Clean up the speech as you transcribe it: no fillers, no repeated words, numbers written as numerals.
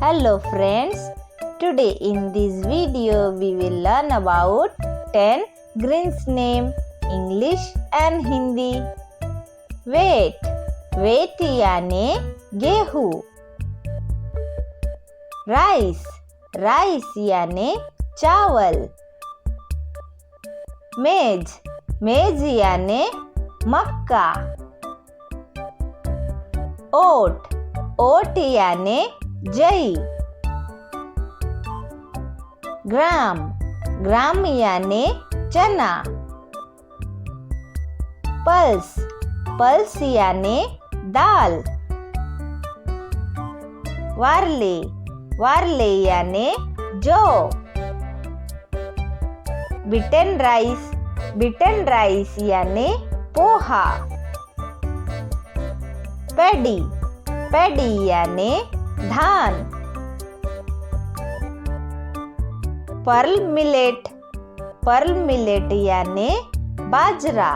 Hello friends, today in this video we will learn about 10 grains name English and Hindi. Wheat याने गेहूं. Rice याने चावल. मेज याने मक्का. ओट याने जई. ग्राम याने चना. पल्स याने दाल. वारले याने जौ. बिटन राइस याने पोहा. पैडी याने धान. पर्ल मिलेट याने बाजरा.